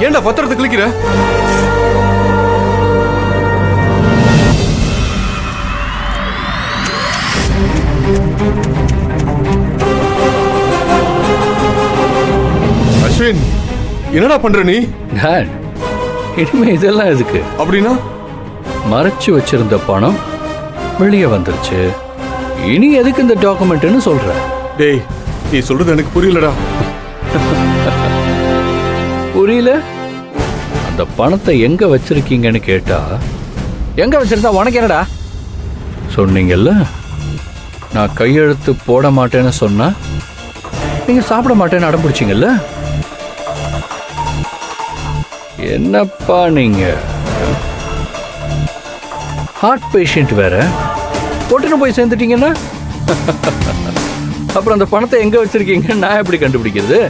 ஏன்டா பத்திரத்தை கிளிக்கிற? அஸ்வின், என்னடா பண்ற நீ? டாட், இனிமே இதெல்லாம் எதுக்கு? அப்படின்னா மறைச்சு வச்சிருந்த பணம் வெளியே வந்துருச்சு. இனி எதுக்கு இந்த டாக்குமெண்ட்னு சொல்ற? டேய், நீ சொல்றது எனக்கு புரியலடா. புரியல? அந்த பணத்தை எங்க வச்சிருக்கீங்கன்னு கேட்டா, எங்க வச்சிருந்தா உனக்கு என்னடா சொன்னீங்கல்ல? நான் கையெழுத்து போட மாட்டேன்னு சொன்னா நீங்க சாப்பிட மாட்டேன்னு அடம் பிடிச்சிங்கல்ல? என்னப்பா நீங்க ஹார்ட் பேஷண்ட் வேற, போட்டுன்னு போய் சேர்ந்துட்டீங்கன்னா அப்புறம் அந்த பணத்தை எங்க வச்சிருக்கீங்க நான் எப்படி கண்டுபிடிக்கிறது?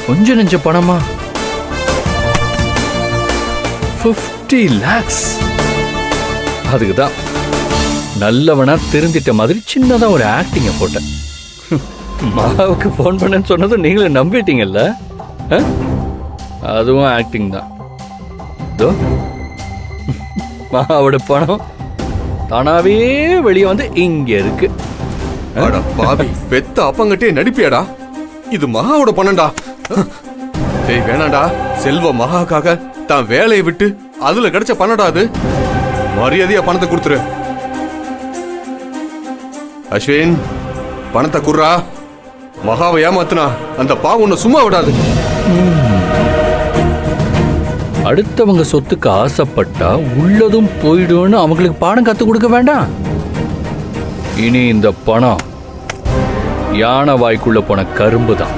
கொஞ்சம் நெஞ்ச பணமா? 50 lakhs. அதுக்கு தான் நல்லவனா திருந்திட்ட மாதிரி சின்னதா ஒரு ஆக்டிங்க போட்டேன். மாவுக்கு போன் பண்ணேன்னு சொன்னதும் நீங்களும் நம்பிட்டீங்கல்ல? அதுவும் ஆக்டிங் தான். மாவோட பணம் தானாவே வெளியே வந்து இங்க இருக்கு. பாவி, பெத்த அப்பங்கிட்டே நடிப்பியாடா? இது மகாவோட பணம்டா. டேய் வேணாண்டா, செல்வ மகாக்காக தான் வேலையை விட்டு அதுல கிடைச்ச பணம்டா அது. மரியாதையா பணத்தை கொடுத்துரு. அஸ்வின், பணத்தை குர்றா. மகாவை ஏமாத்துனா அந்த பாவம் உன்னை சும்மா விடாது. அடுத்தவங்க சொத்துக்கு ஆசைப்பட்டா உள்ளதும் போயிடும்னு அவங்களுக்கு பாடம் கத்து கொடுக்க வேண்டாம். இனி இந்த பணம் யானை வாய்க்குள்ள போன கரும்பு தான்.